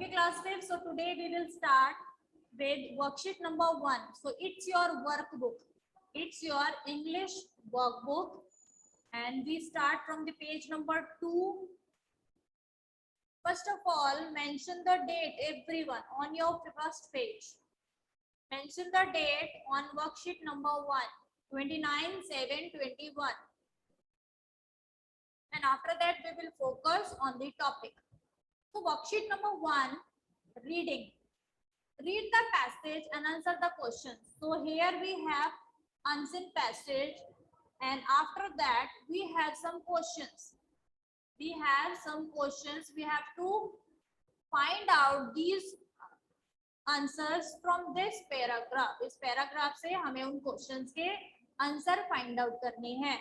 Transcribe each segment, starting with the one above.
Okay, class 5. So today we will start with worksheet number 1. So it's your workbook. It's your English workbook. And we start from the page number 2. First of all, mention the date, everyone, on your first page. Mention the date on worksheet number 1, 29/7/21. And after that, we will focus on the topic. So worksheet number 1, reading. Read the passage and answer the questions. So here we have unseen passage, and after that we have some questions. We have to find out these answers from this paragraph. इस paragraph से हमें उन questions के answer find out करने हैं.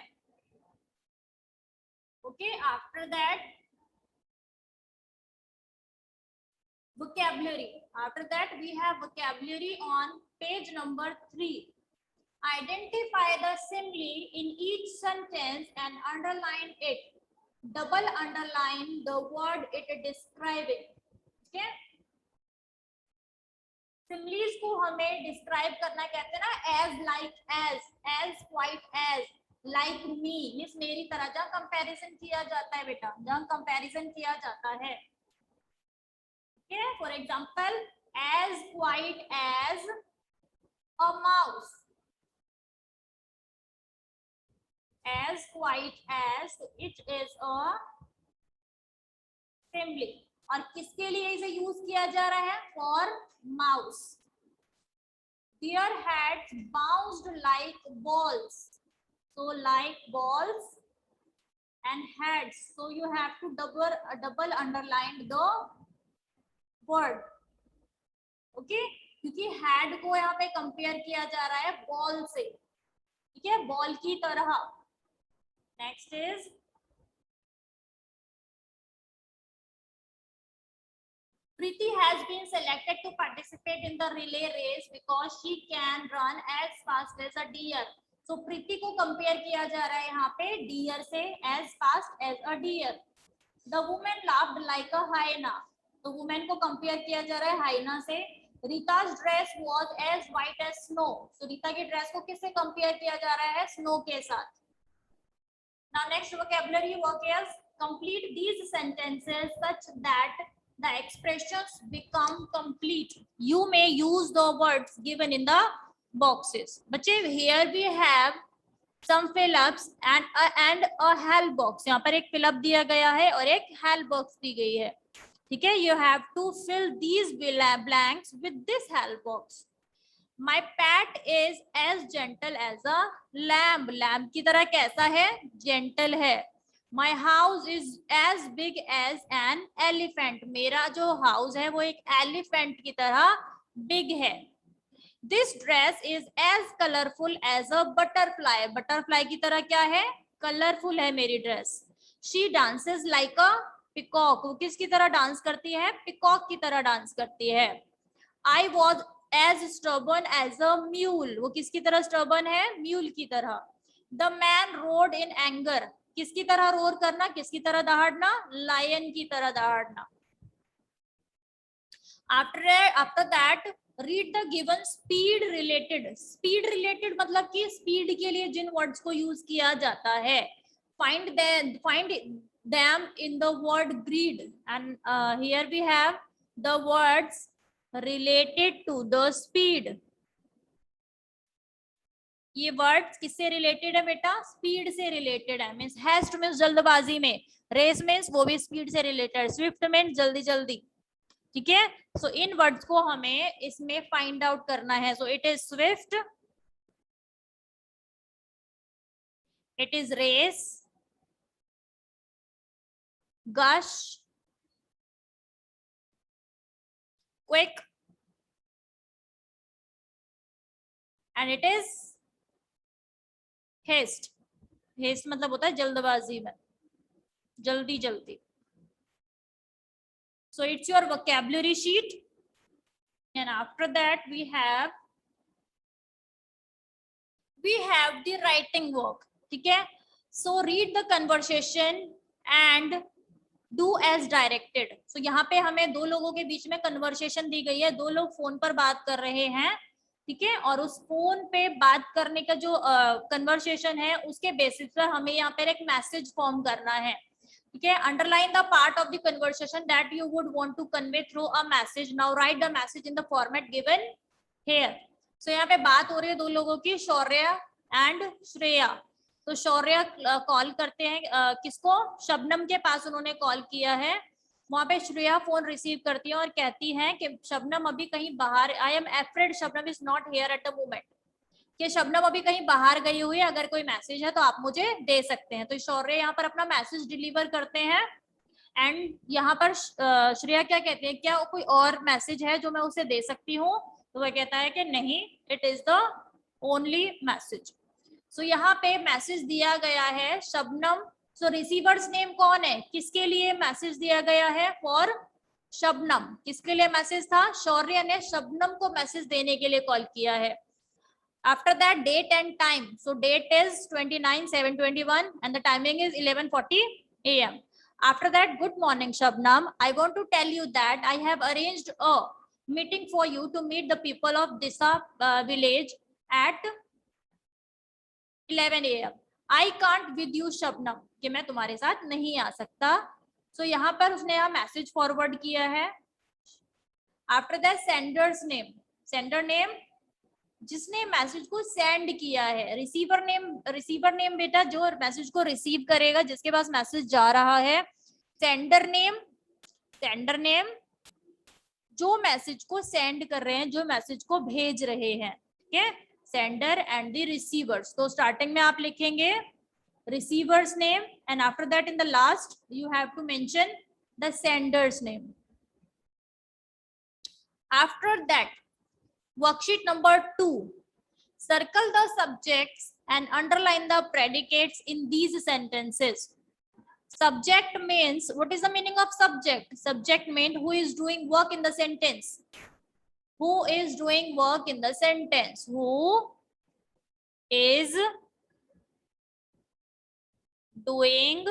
Okay, after that vocabulary. After that we have vocabulary on page number 3. Identify the simile in each sentence and underline it. Double underline the word it describing. Okay? Similes को हमें describe करना कहते हैं ना, as, like, as, quite as, like me, means मेरी तरह. जहाँ comparison किया जाता है बेटा, जहाँ कंपैरिजन किया जाता है. Okay, for example, as white as a mouse. As white as, it is a simile. और किसके लिए इसे यूज किया जा रहा है? For mouse. Their heads bounced like balls. So like balls and heads. So you have to double underline the word. Okay? क्योंकि head को यहाँ पे कंपेयर किया जा रहा है बॉल से. ठीक है, बॉल की तरह. Next is Preeti has been selected to participate in the relay race because she can run as fast as a deer. So Preeti को कंपेयर किया जा रहा है यहाँ पे deer से, as fast as a deer. The woman laughed like a hyena. तो woman को कंपेयर किया जा रहा है hyena से. Rita's dress was as white as snow. So Rita की ड्रेस को किससे कंपेयर किया जा रहा है? स्नो के साथ. Now next vocabulary work is complete these sentences such that the expressions become complete. You may use the words given in the boxes. बच्चे, here we have some fill-ups and a help box. यहाँ पर एक fill-up दिया गया है और एक help box दी गई है. ठीक है, you have to fill these blanks with this help box. My pet is as gentle as a lamb. Lamb की तरह कैसा है? Gentle है. My house is as big as an elephant. मेरा जो house है वो एक elephant की तरह big है. This dress is as colorful as a butterfly. Butterfly की तरह क्या है? Colorful है मेरी dress. She dances like a peacock. वो किसकी तरह डांस करती है? Peacock की तरह डांस करती है. I was as stubborn as a mule. वो किसकी तरह stubborn है? Mule की तरह. The man roared in anger. किसकी तरह रोर करना? किसकी तरह दहाड़ना? Lion की तरह दहाड़ना. After that, read the given speed related. Speed related मतलब कि speed के लिए जिन words को use किया जाता है. Find them in the word greed. And here we have the words related to the speed. ये वर्ड्स किससे रिलेटेड है बेटा? स्पीड से रिलेटेड है. मींस हैस्ट मींस जल्दबाजी में, रेस मींस वो भी स्पीड से रिलेटेड, स्विफ्ट मींस जल्दी जल्दी. ठीक है, सो इन वर्ड्स को हमें इसमें फाइंड आउट करना है. So it is swift, it is race, gush, quick, and it is haste. Haste मतलब होता है जल्दबाजी में, जल्दी जल्दी. So it's your vocabulary sheet, and after that we have the writing work. ठीक है, so read the conversation and do as directed. So यहाँ पे हमें दो लोगों के बीच में कन्वर्सेशन दी गई है, दो लोग फोन पर बात कर रहे हैं, ठीक है, और उस फोन पे बात करने का जो कन्वर्सेशन है उसके बेसिस पर हमें यहाँ पर एक मैसेज फॉर्म करना है, ठीक है। Underline the part of the conversation that you would want to convey through a message, now write the message in the format given here. So यहाँ पे बात हो रही है दो लोगों की, शौर्य एंड श्रेया। तो शौर्य कॉल करते हैं किसको, शबनम के पास उन्होंने कॉल किया है। वहां पे श्रेया फोन रिसीव करती है और कहती है कि शबनम अभी कहीं बाहर, I am afraid Shabnam is not here at the moment, कि शबनम अभी कहीं बाहर गई हुई है, अगर कोई मैसेज है तो आप मुझे दे सकते हैं। तो शौर्य यहाँ पर अपना मैसेज डिलीवर करते हैं एंड यहाँ पर श्रेया क्या कहते हैं, क्या कोई और मैसेज है जो मैं उसे दे सकती हूँ, तो वह कहता है कि नहीं, it is the only message. So यहाँ पे मैसेज दिया गया है शबनम। सो रिसीवर्स नेम कौन है, किसके लिए मैसेज दिया गया है, फॉर शबनम। किसके लिए मैसेज था, शौर्य ने शबनम को मैसेज देने के लिए कॉल किया है। After that, date and time. So date is 29/7/21 and the timing is 11:40 a.m. After that, good morning Shabnam, I want to tell you that I have arranged a meeting for you to meet the people of Disa village at 11 a.m. I can't with you Shabnam, कि मैं तुम्हारे साथ नहीं आ सकता। So यहाँ पर उसने यहाँ मैसेज फॉरवर्ड किया है। After that, sender's name. Sender name जिसने मैसेज को सेंड किया है। रिसीवर नेम बेटा जो मैसेज को रिसीव करेगा, जिसके पास मैसेज जा रहा है। सेंडर नेम जो मैसेज को सेंड कर रहे हैं, जो मैसेज को भेज रहे हैं, ठीक है, सेंडर एंड द रिसीवर्स। तो स्टार्टिंग में आप लिखेंगे receiver's name and after that in the last you have to mention the sender's name. After that, worksheet number 2, circle the subjects and underline the predicates in these sentences. Subject means, what is the meaning of subject? Subject means who is doing work in the sentence. Who is doing work in the sentence? Who is doing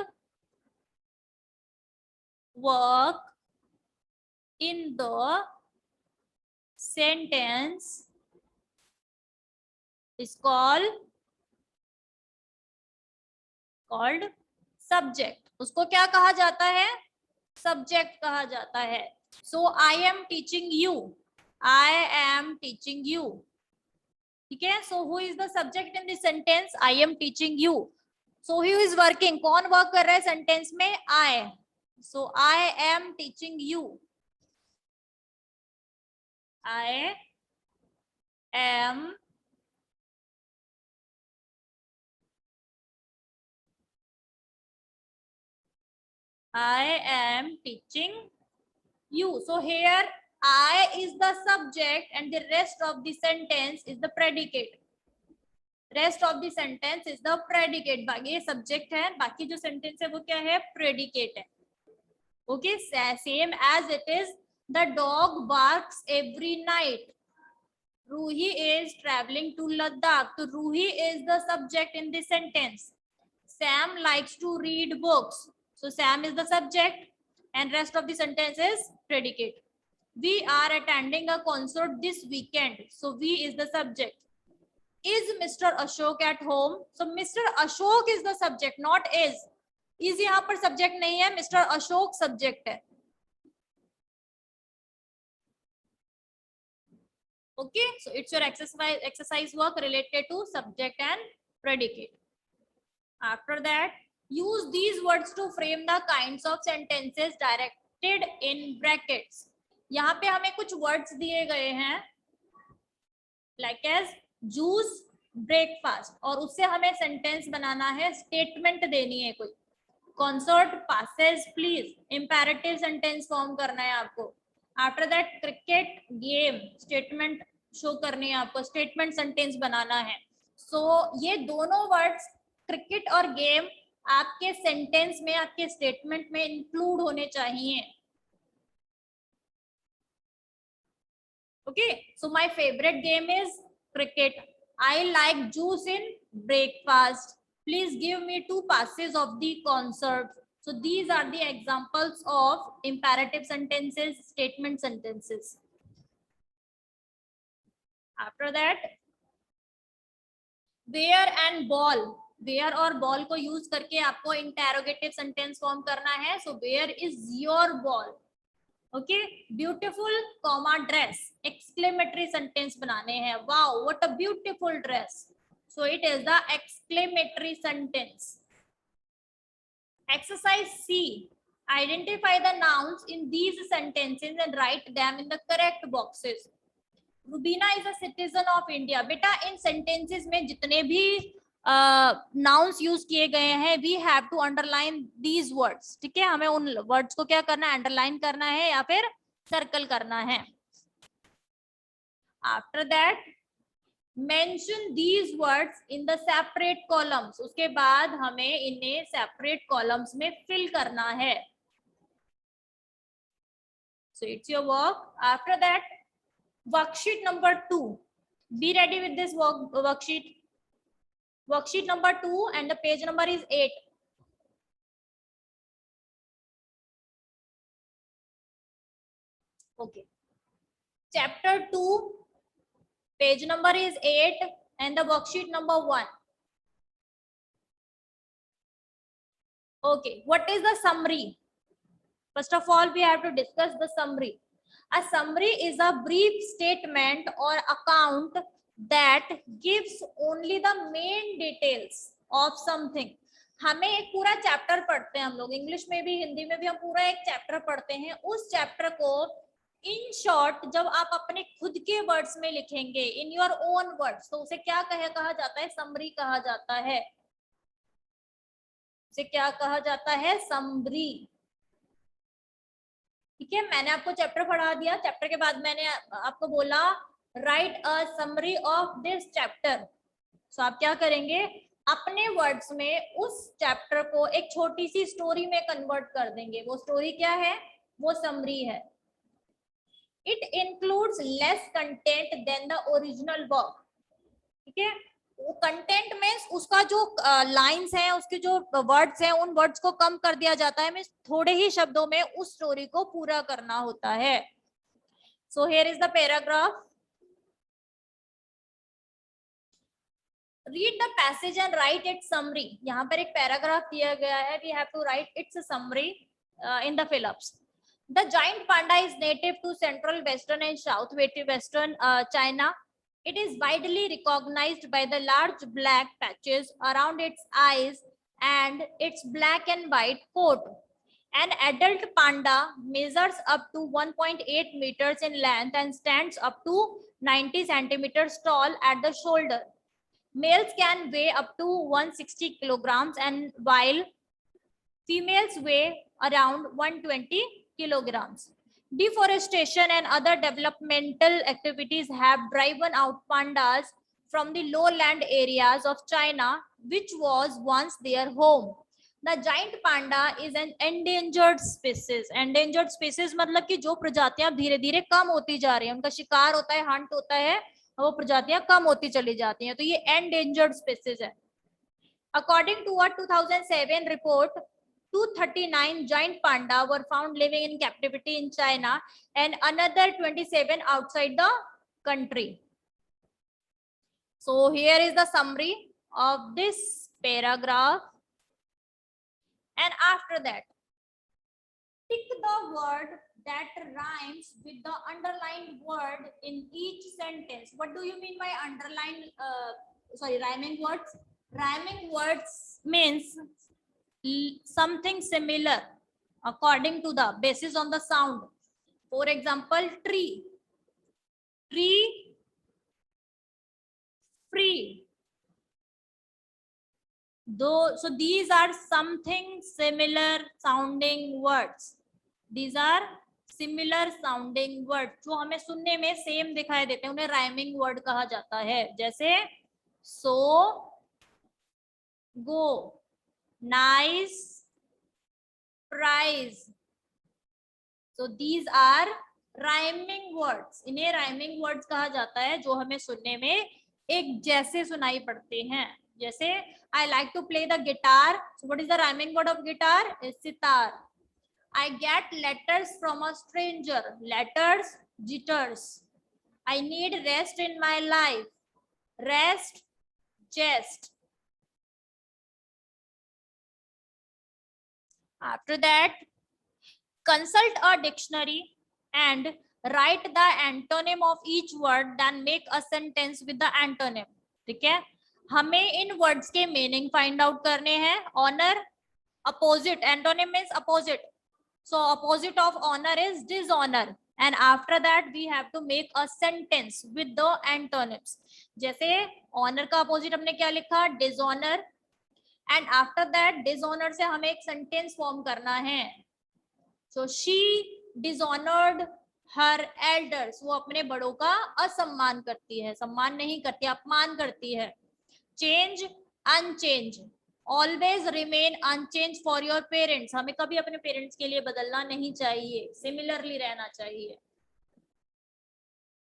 work in the sentence is called subject. उसको क्या कहा जाता है, subject कहा जाता है। So I am teaching you, I am teaching you, ठीक है। So who is the subject in this sentence? I am teaching you. So who is working, कौन वर्क कर रहा है सेंटेंस में, I. So I am teaching you, I am teaching you. So here I is the subject and the rest of the sentence is the predicate. Rest of the sentence is the predicate. ये subject है, बाकी जो sentence है वो क्या है, predicate है। Okay, same as it is, the dog barks every night. Ruhi is traveling to Ladakh. So Ruhi is the subject in this sentence. Sam likes to read books. So Sam is the subject and rest of the sentence is predicate. We are attending a concert this weekend. So we is the subject. Is Mr. Ashok at home? So Mr. Ashok is the subject, not is. Is यहाँ पर subject नहीं है, Mr. Ashok subject है। Okay, so it's your exercise work related to subject and predicate. After that, use these words to frame the kinds of sentences directed in brackets. यहाँ पे हमें कुछ words दिए गए हैं, like as juice, breakfast, और उससे हमें sentence बनाना है, statement देनी है कोई। Concert passes please, imperative sentence form करना है आपको। After that, cricket, game, statement show करनी है आपको, स्टेटमेंट सेंटेंस बनाना है। सो ये दोनों वर्ड्स क्रिकेट और गेम आपके सेंटेंस में, आपके स्टेटमेंट में इंक्लूड होने चाहिए। Okay, so my favourite game is cricket. I like juice in breakfast. Please give me 2 passes of the concert. So these are the examples of imperative sentences, statement sentences. After that, where and ball, where और ball को use करके आपको interrogative sentence form करना है. So where is your ball. Okay, beautiful comma dress, exclamatory sentence बनाने हैं. Wow what a beautiful dress. So it is the exclamatory sentence. Exercise C. Identify the nouns in these sentences and write them in the correct boxes. Rubina is a citizen of India. बेटा इन sentences में जितने भी nouns use किए गए हैं, we have to underline these words. ठीक है, हमें उन words को क्या करना है, underline करना है या फिर circle करना है. After that, mention these words in the separate columns. उसके बाद हमें इन्हें separate columns में fill करना है. So it's your work. After that, worksheet number 2. Be ready with this worksheet. Worksheet number 2 and the page number is 8. Okay. Chapter 2, page number is 8 and the worksheet number 1. Okay, what is the summary? First of all, we have to discuss the summary. A summary is a brief statement or account that gives only the main details of something. हमें एक पूरा chapter पढ़ते हैं हम लोग, English में भी हिंदी में भी हम पूरा एक चैप्टर पढ़ते हैं. उस चैप्टर को इन शॉर्ट जब आप अपने खुद के वर्ड्स में लिखेंगे, इन योर ओन वर्ड्स, तो उसे क्या कहा जाता है, समरी कहा जाता है. उसे क्या कहा जाता है, समरी. ठीक है, मैंने आपको चैप्टर पढ़ा दिया. चैप्टर के बाद मैंने आपको बोला write a summary of this chapter. So आप क्या करेंगे, अपने वर्ड्स में उस चैप्टर को एक छोटी सी स्टोरी में कन्वर्ट कर देंगे. वो स्टोरी क्या है, वो समरी है. It includes less content than the original work. ठीक है, वो कंटेंट में उसका जो लाइंस हैं, उसके जो वर्ड्स हैं, उन वर्ड्स को कम कर दिया जाता है. मींस थोड़े ही शब्दों में उस स्टोरी को पूरा करना होता है. So here is the paragraph. Read the passage and write its summary. यहाँ पर एक पैराग्राफ दिया गया है. We have to write its summary in the fill ups. The giant panda is native to central, western and southwestern China. It is widely recognized by the large black patches around its eyes and its black and white coat. An adult panda measures up to 1.8 meters in length and stands up to 90 centimeters tall at the shoulder. Males can weigh up to 160 kilograms and while females weigh around 120 kilograms. Deforestation and other developmental activities have driven out pandas from the lowland areas of China, which was once their home. The giant panda is an endangered species. Endangered species मतलब कि जो प्रजातियां धीरे धीरे कम होती जा रही हैं, उनका शिकार होता है, हंट होता है, वो प्रजातियां कम होती चली जाती हैं. तो ये endangered species है. According to a 2007 report, 239 giant panda were found living in captivity in China and another 27 outside the country. So here is the summary of this paragraph. And after that, pick the word that rhymes with the underlined word in each sentence. What do you mean by underlined, rhyming words? Rhyming words means something similar according to the basis on the sound. For example, tree, tree, free. Though, so these are something similar sounding words. These are similar sounding words जो हमें सुनने में same दिखाई देते हैं, उन्हें rhyming word कहा जाता है. जैसे so, go, nice, prize. So these are rhyming words. इन्हें rhyming words कहा जाता है जो हमें सुनने में एक जैसे सुनाई पड़ते हैं. जैसे I like to play the guitar. So what is the rhyming word of guitar? Is sitar. I get letters from a stranger. Letters, jitters. I need rest in my life. Rest, jest. After that, consult a dictionary and write the antonym of each word, then make a sentence with the antonym. ठीक है, हमें इन words के meaning find out करने हैं. Honour, opposite, antonym means opposite. So opposite of honor is dishonor, and after that we have to make a sentence with the antonyms. जैसे honor का opposite हमने क्या लिखा? dishonor, and after that dishonor से हमें एक sentence form करना है. So she dishonored her elders. वो अपने बड़ों का असम्मान करती है, सम्मान नहीं करती, अपमान करती है. Change, unchange. Always remain unchanged for your parents. हमें कभी अपने पेरेंट्स के लिए बदलना नहीं चाहिए, सिमिलरली रहना चाहिए.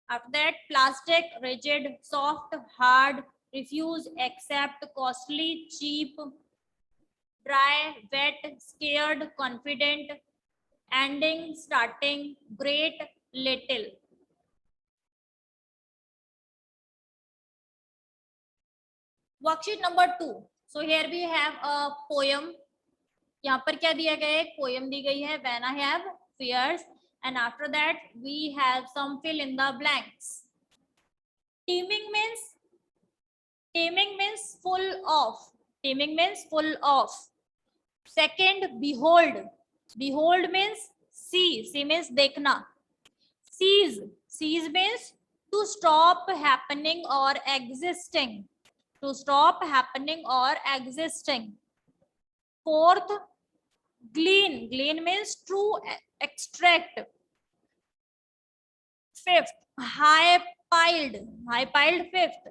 After that, plastic, rigid, soft, hard, refuse, accept, costly, cheap, dry, wet, scared, confident, ending, starting, great, little. Worksheet number 2. So here we have a poem. यहाँ पर क्या दिया गया है? एक पोयम दी गई है, When I have fears, and after that we have some fill in the blanks. Teeming means full of. Teeming means full of. Second, behold. Behold means see. See means देखना. Cease. Cease means to stop happening or existing. To stop happening or existing. Fourth, glean. Glean means to extract. Fifth, high piled. High piled fifth.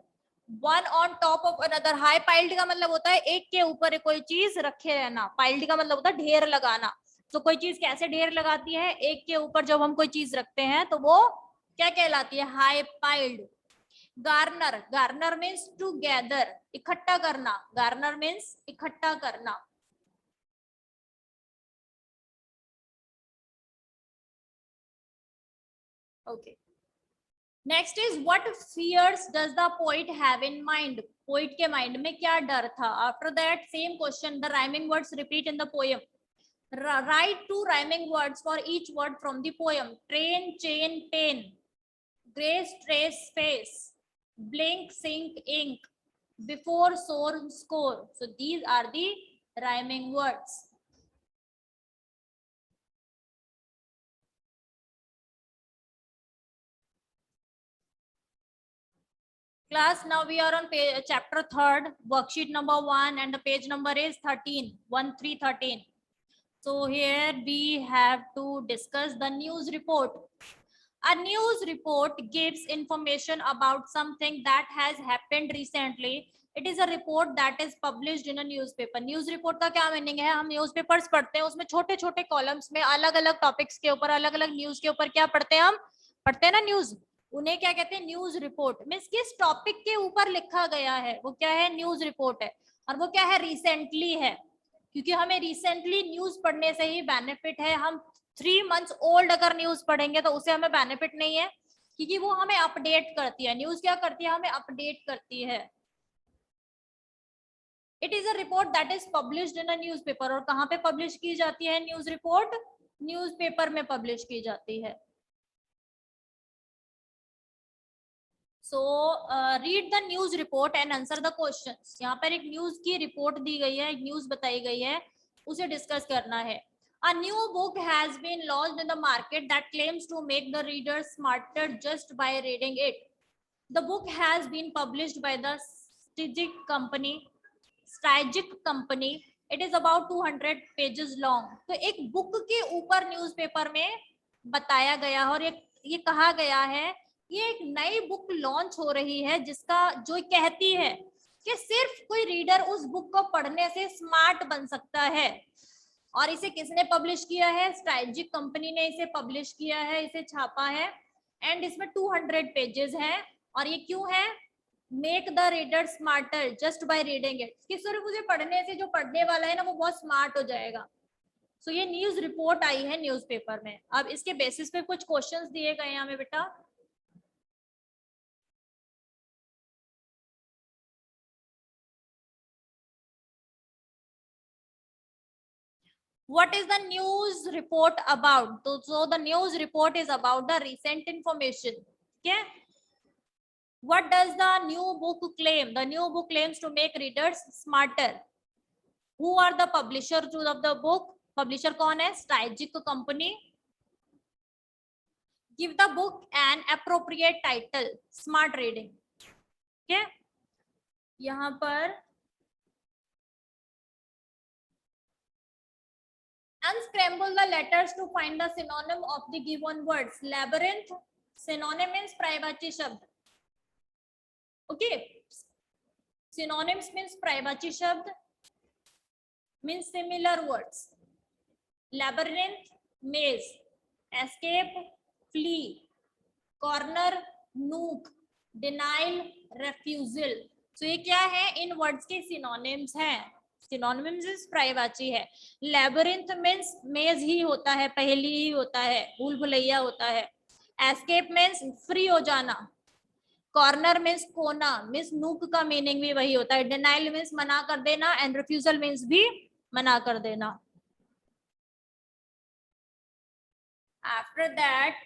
One on top of another. High piled का मतलब होता है एक के ऊपर कोई चीज रखे रहना. Piled का मतलब होता है ढेर लगाना. तो कोई चीज कैसे ढेर लगाती है? एक के ऊपर जब हम कोई चीज रखते हैं तो वो क्या कहलाती है? High piled. Garner. Garner means to gather, इकट्ठा करना. गार्नर मीन्स इकट्ठा करना. Okay. Next is what fears does the poet have in mind? Poet के mind में क्या डर था? After that, same question. The rhyming words repeat in the poem. Write 2 rhyming words for each word from the poem. Train, chain, pain. Grace, trace, face. Blink, sink, ink. Before, soar, score. So these are the rhyming words. Class, now we are on page, chapter 3rd, worksheet number 1, and the page number is 13, 1313. So here we have to discuss the news report. A news report gives information about something that has happened recently. It is a report that is published in a newspaper. News report का क्या meaning है? हम newspapers पढ़ते हैं, उसमें छोटे छोटे columns में अलग अलग टॉपिक्स के ऊपर, अलग अलग न्यूज के ऊपर क्या पढ़ते हैं? हम पढ़ते हैं ना न्यूज. उन्हें क्या कहते हैं? News report. मीन्स किस टॉपिक के ऊपर लिखा गया है वो क्या है? न्यूज रिपोर्ट है. और वो क्या है? रिसेंटली है, क्योंकि हमें रिसेंटली न्यूज पढ़ने से ही बेनिफिट है. हम 3 months ओल्ड अगर न्यूज पढ़ेंगे तो उसे हमें बेनिफिट नहीं है, क्योंकि वो हमें अपडेट करती है. न्यूज क्या करती है? हमें अपडेट करती है. It is a report that is published in a newspaper. और कहाँ पे पब्लिश की जाती है न्यूज रिपोर्ट? न्यूज़पेपर में पब्लिश की जाती है. So read the news report and answer the questions. यहाँ पर एक न्यूज की रिपोर्ट दी गई है, एक न्यूज बताई गई है, उसे डिस्कस करना है. A new book has been launched in the market that claims to make the reader smarter just by reading it. The book has been published by the Stryjek company. It is about 200 pages long. तो एक book के ऊपर newspaper में बताया गया और ये कहा गया है ये एक नई बुक लॉन्च हो रही है जिसका जो कहती है कि सिर्फ कोई रीडर उस बुक को पढ़ने से स्मार्ट बन सकता है. और इसे किसने पब्लिश किया है? स्ट्राइजिक कंपनी ने इसे पब्लिश किया है, इसे छापा है. एंड इसमें 200 पेजेस हैं. और ये क्यों है? Make the reader smarter just by reading it, कि सिर्फ मुझे पढ़ने से जो पढ़ने वाला है ना वो बहुत स्मार्ट हो जाएगा। सो ये न्यूज रिपोर्ट आई है न्यूज़पेपर में। अब इसके बेसिस पे कुछ क्वेश्चंस दिए गए हैं हमें बेटा। What is the news report about? So the news report is about the recent information. Okay. What does the new book claim? The new book claims to make readers smarter. Who are the publishers of the book? Publisher कौन है? Strategic company. Give the book an appropriate title. Smart reading. Okay. यहाँ पर unscramble the letters to find the synonym of the given words. Labyrinth. Synonym means प्रायवाची शब्द. Okay. Synonyms means प्रायवाची शब्द, means similar words. Labyrinth, maze. Escape, flee. Corner, nook. Denial, refusal. So ये क्या है? इन words के synonyms हैं. Synonyms means प्रायवाची है. Labyrinth means maze ही होता है, पहेली ही होता है, भूल भुलैया होता है. Escape means free हो जाना. कॉर्नर मीन्स कोना, मीन्स नूक का मीनिंग भी वही होता है. डिनाइल मीन्स मना कर देना एंड रिफ्यूजल मीन्स भी मना कर देना. After that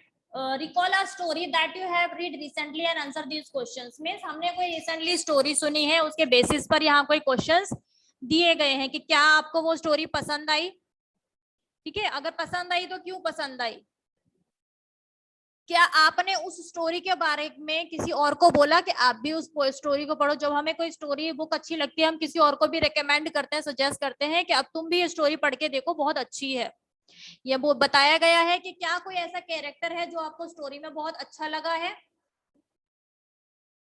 recall a story that you have read recently and answer these questions. Means हमने कोई रिसेंटली स्टोरी सुनी है, उसके बेसिस पर यहाँ कोई क्वेश्चंस दिए गए हैं कि क्या आपको वो स्टोरी पसंद आई. ठीक है, अगर पसंद आई तो क्यों पसंद आई. क्या आपने उस स्टोरी के बारे में किसी और को बोला कि आप भी उस स्टोरी को पढ़ो. जब हमें कोई स्टोरी बुक अच्छी लगती है हम किसी और को भी रेकमेंड करते हैं, सजेस्ट करते हैं कि अब तुम भी ये स्टोरी पढ़ के देखो, बहुत अच्छी है. ये वो बताया गया है कि क्या कोई ऐसा कैरेक्टर है जो आपको स्टोरी में बहुत अच्छा लगा है.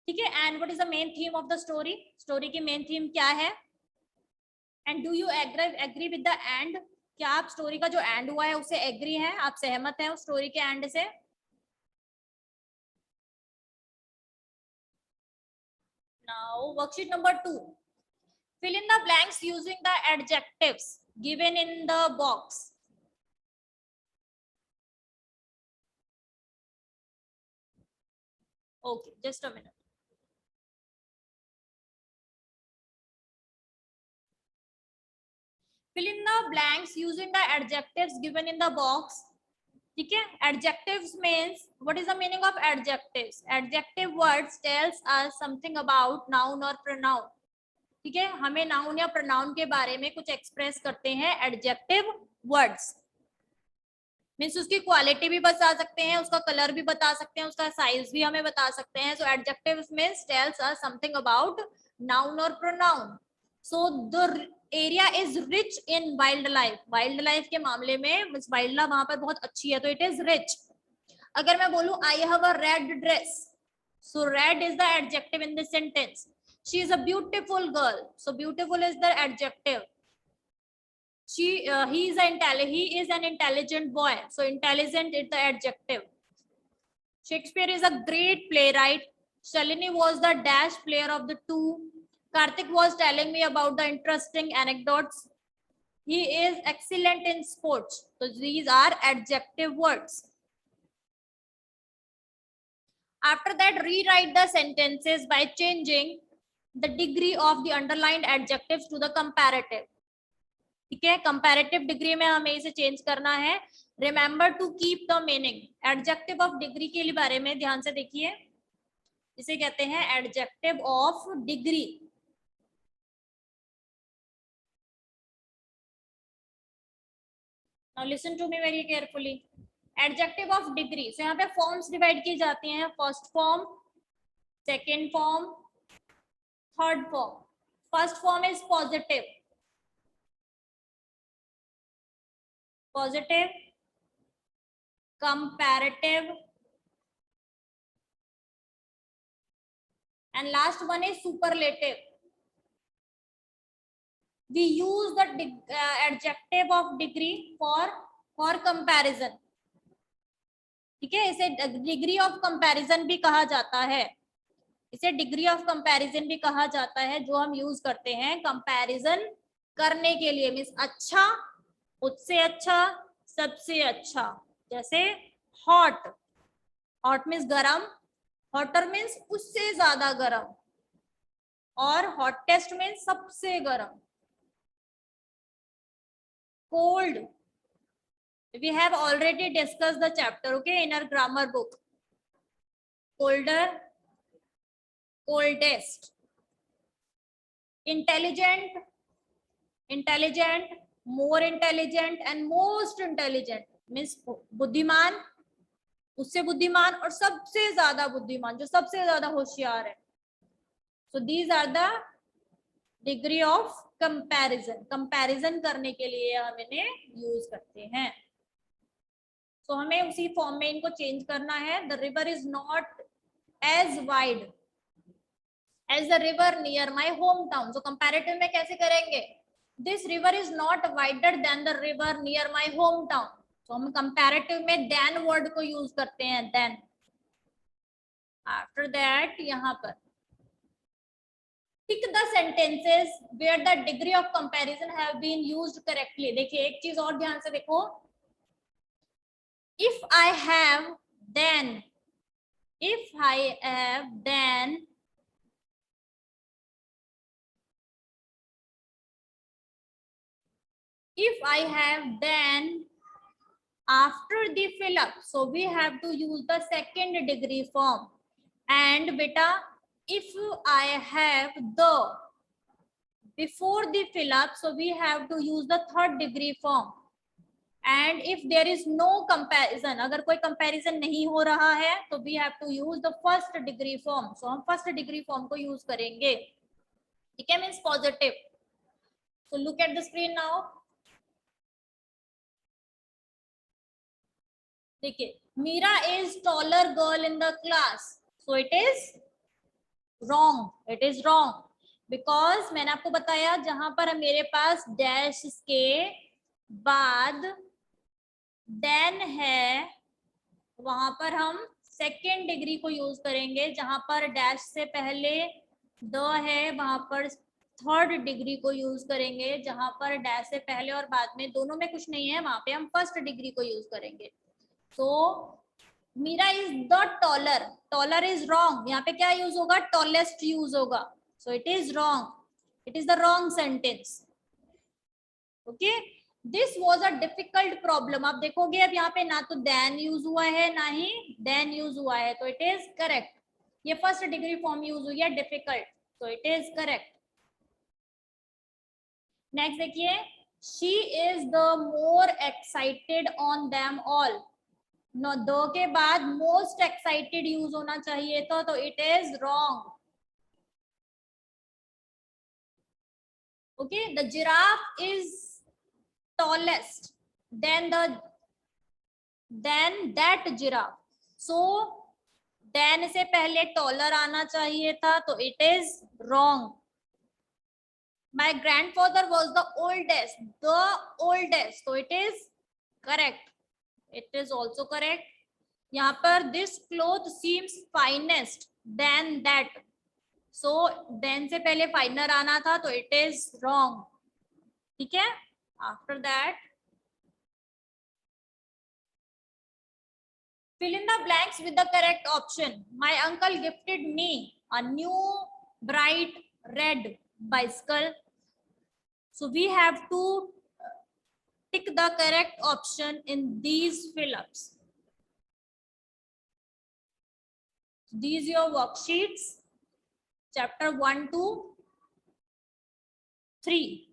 ठीक है. And what is the main theme of the story. Story की मेन थीम क्या है. And do you agree with the end. क्या आप स्टोरी का जो एंड हुआ है उससे एग्री हैं, आप सहमत हैं उस स्टोरी के एंड से. Now, worksheet number 2. Fill in the blanks using the adjectives given in the box. Okay, just a minute. Fill in the blanks using the adjectives given in the box. ठीक है. Adjectives means, what is the meaning of adjectives? Adjective words tells us something about noun or pronoun. ठीक है, हमें noun या pronoun के बारे में कुछ एक्सप्रेस करते हैं एडजेक्टिव वर्ड्स. मीन्स उसकी क्वालिटी भी बता सकते हैं, उसका कलर भी बता सकते हैं, उसका साइज भी हमें बता सकते हैं. So adjectives means tells us something about noun और pronoun. So the area is rich in wild life. Wild life के मामले में वाइल्ड लाइफ वहां पर बहुत अच्छी है, तो इट इज रिच. अगर मैं बोलूं I have a red dress, so red is the adjective in this sentence. She is a beautiful girl. So beautiful is the adjective. He is an intelligent boy. So intelligent is the adjective. Shakespeare is a great playwright. Shalini was the dash player of the two. Karthik was telling me about the interesting anecdotes. He is excellent in sports. So these are adjective words. After that, rewrite the sentences by changing the degree of the underlined adjectives to the comparative. ठीक है, comparative degree में हमें इसे change करना है. Remember to keep the meaning. Adjective of degree के बारे में ध्यान से देखिए, इसे कहते हैं adjective of degree. Now listen to me very carefully. Adjective of degree. So यहाँ पे फॉर्म्स डिवाइड की जाती हैं. First form, second form, third form. First form is positive. Positive, comparative, and last one is superlative. We use the adjective of degree for comparison. ठीक है, इसे degree of comparison भी कहा जाता है. इसे डिग्री ऑफ कंपैरिजन भी कहा जाता है, जो हम यूज करते हैं कंपैरिजन करने के लिए। मीन्स अच्छा, उससे अच्छा, सबसे अच्छा। जैसे हॉट, हॉट मीन्स गरम, हॉटर मीन्स उससे ज्यादा गरम, और हॉटेस्ट मीन्स सबसे गरम। Cold, we have already discussed the chapter, okay, in our grammar book. Colder, coldest. Intelligent, intelligent, more intelligent and most intelligent means बुद्धिमान, उससे बुद्धिमान और सबसे ज्यादा बुद्धिमान, जो सबसे ज्यादा होशियार है। So these are the degree of comparison. Comparison करने के लिए हम इन्हें यूज करते हैं। तो हमें उसी फॉर्म में इनको चेंज करना है। The river is not as wide as the river near my home town. तो कंपैरेटिव में कैसे करेंगे? This river is not wider than the river near my home town. तो हम कंपैरेटिव में देन वर्ड को यूज करते हैं, देन। आफ्टर दैट यहाँ पर tick the sentences where the degree of comparison have been used correctly. देखिए एक चीज और ध्यान से देखो, if I have then, if I have then, if I have then after the fill up, so we have to use the second degree form. And beta, if I have the before the fill up, so we have to use the third degree form. And if there is no comparison, अगर कोई comparison नहीं हो रहा है, तो we have to use the first degree form. So हम first degree form को use करेंगे, ठीक है, means positive. So look at the screen now. देखिए, Meera is taller girl in the class. So it is wrong. It is wrong because मैंने आपको बताया जहां पर मेरे पास डैश के बाद देन है, वहां पर हम सेकेंड डिग्री को यूज करेंगे। जहां पर डैश से पहले द है, वहां पर थर्ड डिग्री को यूज करेंगे। जहां पर डैश से पहले और बाद में दोनों में कुछ नहीं है, वहां पे हम फर्स्ट डिग्री को यूज करेंगे। तो Meera is the taller, taller is wrong, यहाँ पे क्या यूज होगा? टॉलेस्ट यूज होगा। So it is wrong, it is the wrong sentence. Okay, this was a difficult problem. आप देखोगे अब यहाँ पे ना तो देन यूज हुआ है ना ही देन यूज हुआ है, तो इट इज करेक्ट। ये फर्स्ट डिग्री फॉर्म यूज हुई है डिफिकल्ट, तो इट इज करेक्ट। नेक्स्ट देखिए, she is the more excited on them all. No, दो के बाद मोस्ट एक्साइटेड यूज होना चाहिए था, तो it is wrong. Okay, the giraffe is tallest then that giraffe. So then से पहले टॉलर आना चाहिए था, तो it is wrong. My grandfather was the oldest, तो it is correct, it is also correct. यहाँ पर this cloth seems finest then that. So then से पहले फाइनर आना था, तो इट इज रॉन्ग, ठीक है। After that fill in the blanks with the correct option. My uncle gifted me a new bright red bicycle. So we have to tick the correct option in these fill-ups. These are your worksheets, chapter 1 to 3.